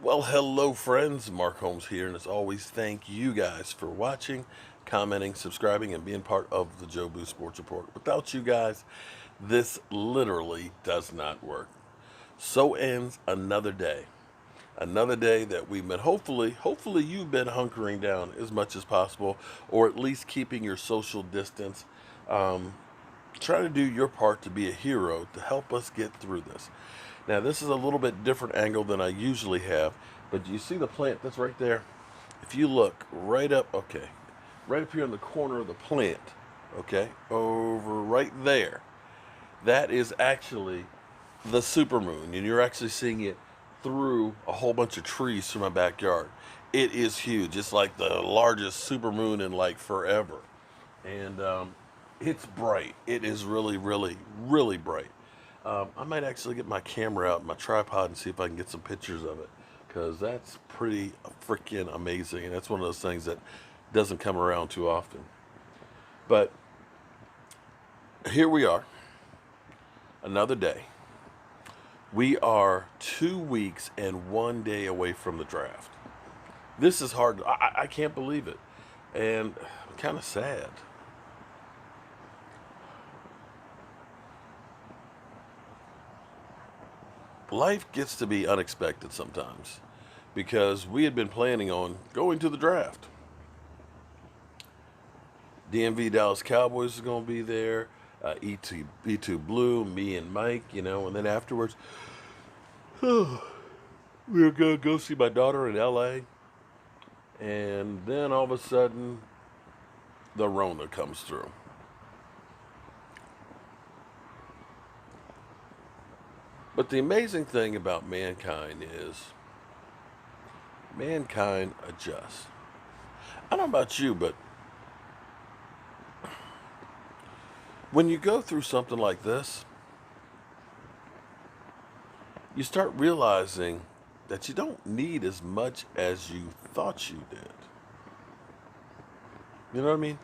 Well, hello, friends. Mark Holmes here, and as always, thank you guys for watching, commenting, subscribing, and being part of the Joe Boo Sports Report. Without you guys, this literally does not work. So ends another day. Another day that we've been hopefully you've been hunkering down as much as possible, or at least keeping your social distance. Um, Try to do your part to be a hero to help us get through this. Now, this is a little bit different angle than I usually have, but you see the plant that's right there? If you look right up, okay, right up here in the corner of the plant, okay, over right there, that is actually the supermoon, and you're actually seeing it through a whole bunch of trees from my backyard. It is huge. It's like the largest supermoon in like forever, and it's bright. It is really, really, really bright. I might actually get my camera out, my tripod, and see if I can get some pictures of it, because that's pretty freaking amazing, and that's one of those things that doesn't come around too often. But here we are, another day. We are 2 weeks and 1 day away from the draft. This is hard. I can't believe it, and kind of sad. Life gets to be unexpected sometimes because we had been planning on going to the draft. DMV Dallas Cowboys is going to be there, E2 Blue, me and Mike, and then afterwards, we were going to go see my daughter in LA, and then all of a sudden, the Rona comes through. But the amazing thing about mankind is mankind adjusts. I don't know about you, but when you go through something like this, you start realizing that you don't need as much as you thought you did. You know what I mean?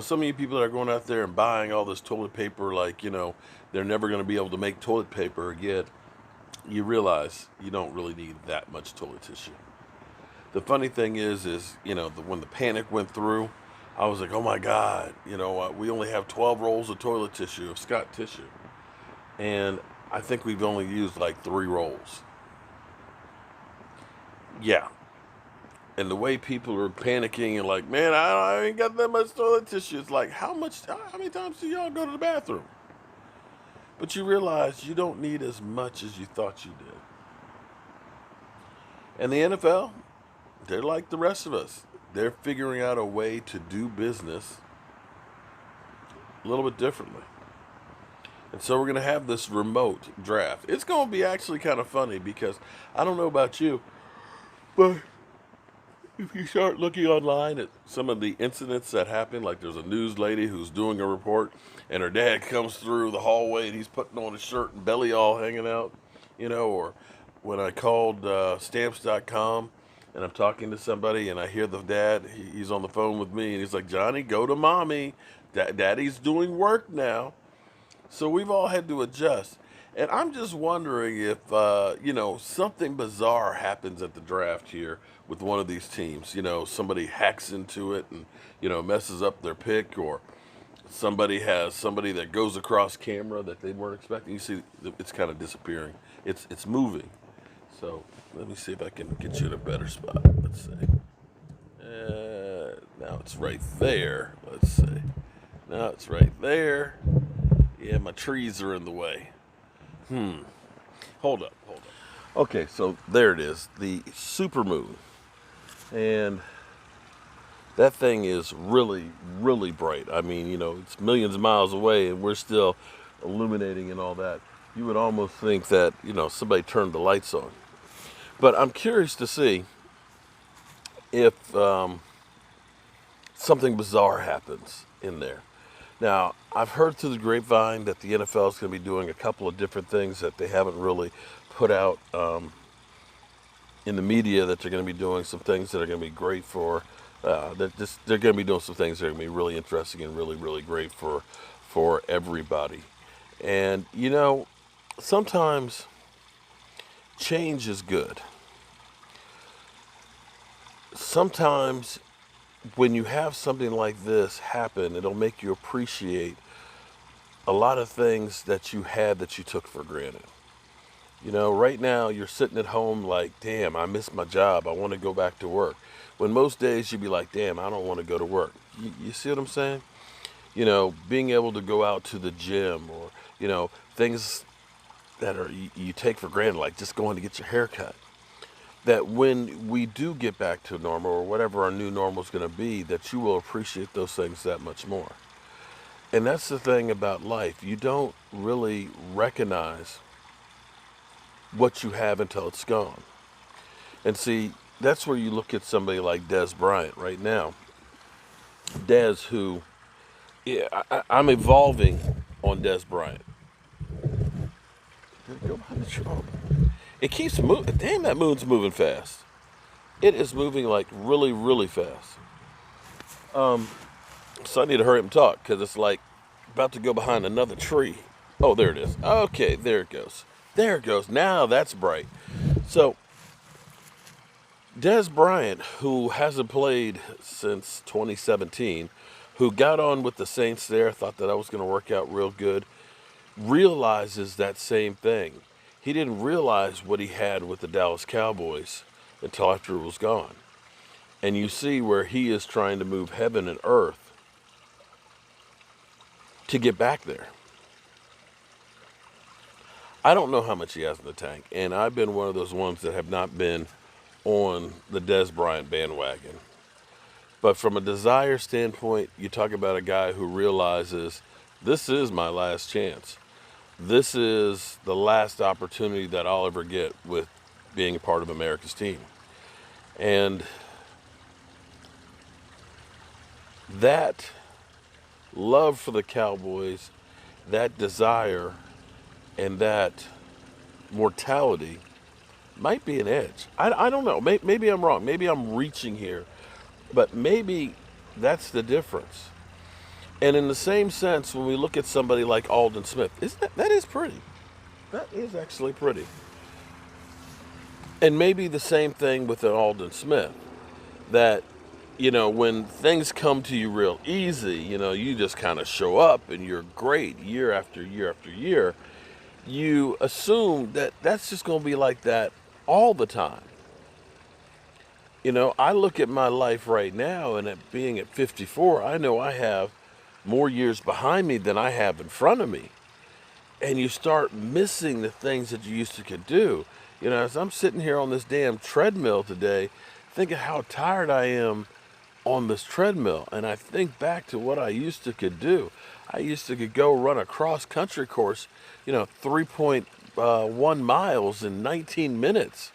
Some of you people that are going out there and buying all this toilet paper, like, they're never going to be able to make toilet paper again. You realize you don't really need that much toilet tissue. The funny thing is when the panic went through, I was like, oh my God, we only have 12 rolls of toilet tissue, of Scott tissue. And I think we've only used like 3 rolls. Yeah. And the way people are panicking and like, man, I ain't got that much toilet tissue. It's like, how many times do y'all go to the bathroom? But you realize you don't need as much as you thought you did. And the NFL, they're like the rest of us. They're figuring out a way to do business a little bit differently. And so we're going to have this remote draft. It's going to be actually kind of funny because I don't know about you, but if you start looking online at some of the incidents that happen, like there's a news lady who's doing a report and her dad comes through the hallway and he's putting on his shirt and belly all hanging out, or when I called stamps.com and I'm talking to somebody and I hear the dad, he's on the phone with me and he's like, Johnny, go to mommy. Daddy's doing work now. So we've all had to adjust. And I'm just wondering if, something bizarre happens at the draft here with one of these teams. Somebody hacks into it and, messes up their pick, or somebody has somebody that goes across camera that they weren't expecting. You see, it's kind of disappearing. It's moving. So let me see if I can get you in a better spot. Let's see. Now it's right there. Let's see. Now it's right there. Yeah, my trees are in the way. Hold up. Okay, so there it is, the supermoon. And that thing is really, really bright. I mean, it's millions of miles away and we're still illuminating and all that. You would almost think that, somebody turned the lights on. But I'm curious to see if something bizarre happens in there. Now, I've heard through the grapevine that the NFL is going to be doing a couple of different things that they haven't really put out in the media, that they're going to be doing some things that are going to be great for, they're going to be doing some things that are going to be really interesting and really, really great for everybody. And, sometimes change is good. sometimes when you have something like this happen, it'll make you appreciate a lot of things that you had that you took for granted. You know, right now you're sitting at home like, damn, I miss my job. I want to go back to work. When most days you'd be like, damn, I don't want to go to work. You see what I'm saying? You know, being able to go out to the gym, or, you know, things that are you take for granted, like just going to get your hair cut. That when we do get back to normal, or whatever our new normal is going to be, that you will appreciate those things that much more. And that's the thing about life. You don't really recognize what you have until it's gone. And see, that's where you look at somebody like Dez Bryant right now. Dez, who, yeah, I'm evolving on Dez Bryant. Go behind the truck. It keeps moving. Damn, that moon's moving fast. It is moving like really, really fast. So I need to hurry up and talk because it's like about to go behind another tree. Oh, there it is. Okay, there it goes. There it goes. Now that's bright. So, Dez Bryant, who hasn't played since 2017, who got on with the Saints there, thought that was going to work out real good, realizes that same thing. He didn't realize what he had with the Dallas Cowboys until after it was gone. And you see where he is trying to move heaven and earth to get back there. I don't know how much he has in the tank, and I've been one of those ones that have not been on the Dez Bryant bandwagon. But from a desire standpoint, you talk about a guy who realizes this is my last chance. This is the last opportunity that I'll ever get with being a part of America's team. And that love for the Cowboys, that desire, and that mortality might be an edge. I don't know. Maybe I'm wrong. Maybe I'm reaching here. But maybe that's the difference. And in the same sense, when we look at somebody like Aldon Smith, that is pretty. That is actually pretty. And maybe the same thing with an Aldon Smith. That, you know, when things come to you real easy, you know, you just kind of show up and you're great year after year after year. You assume that that's just going to be like that all the time. You know, I look at my life right now, and at being at 54, I know I have more years behind me than I have in front of me. And you start missing the things that you used to could do. You know, as I'm sitting here on this damn treadmill today, think of how tired I am on this treadmill. And I think back to what I used to could do. I used to could go run a cross-country course, you know, 3.1 miles in 19 minutes.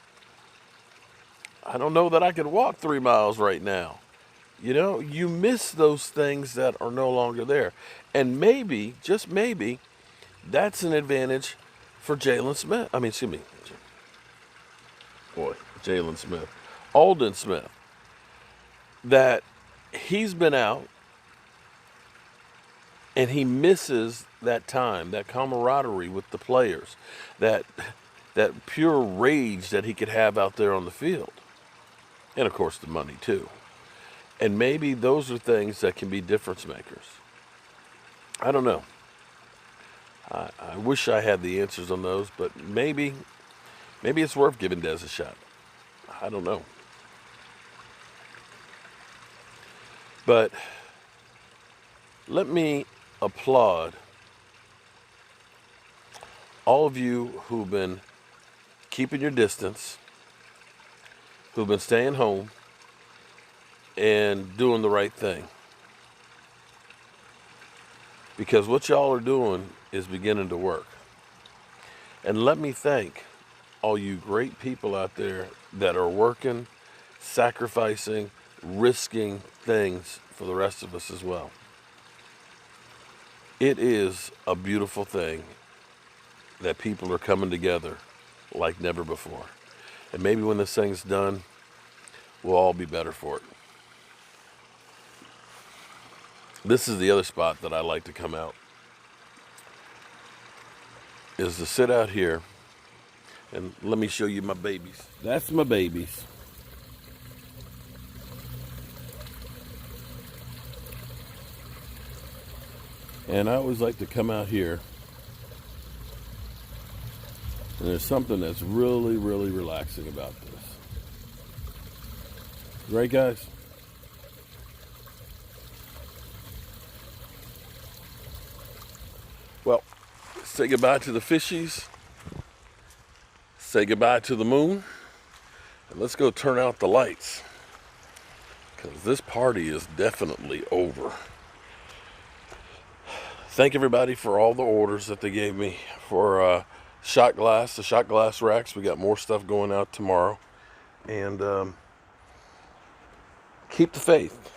I don't know that I could walk 3 miles right now. You know, you miss those things that are no longer there. And maybe, just maybe, that's an advantage for Jalen Smith. Jalen Smith. Aldon Smith. That he's been out and he misses that time, that camaraderie with the players, that pure rage that he could have out there on the field. And, of course, the money, too. And maybe those are things that can be difference makers. I don't know. I wish I had the answers on those, but maybe it's worth giving Dez a shot. I don't know. But let me applaud all of you who've been keeping your distance, who've been staying home and doing the right thing. Because what y'all are doing is beginning to work. And let me thank all you great people out there that are working, sacrificing, risking things for the rest of us as well. It is a beautiful thing that people are coming together like never before. And maybe when this thing's done, we'll all be better for it. This is the other spot that I like to come out, is to sit out here, and let me show you my babies. That's my babies. And I always like to come out here, and there's something that's really, really relaxing about this. Right, guys? Well, say goodbye to the fishies. Say goodbye to the moon. And let's go turn out the lights, because this party is definitely over. Thank everybody for all the orders that they gave me for shot glass, the shot glass racks. We got more stuff going out tomorrow. And keep the faith.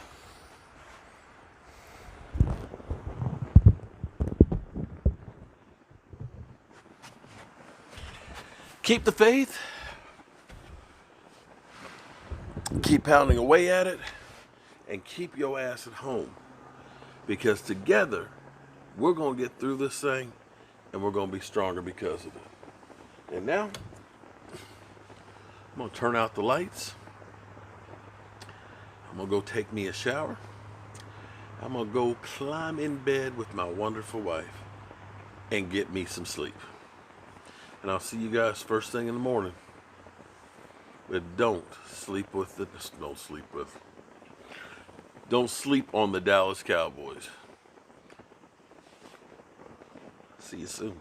Keep the faith. Keep pounding away at it. And keep your ass at home. Because together, we're going to get through this thing. And we're going to be stronger because of it. And now, I'm going to turn out the lights. I'm going to go take me a shower. I'm going to go climb in bed with my wonderful wife and get me some sleep. And I'll see you guys first thing in the morning. But don't sleep on the Dallas Cowboys. See you soon.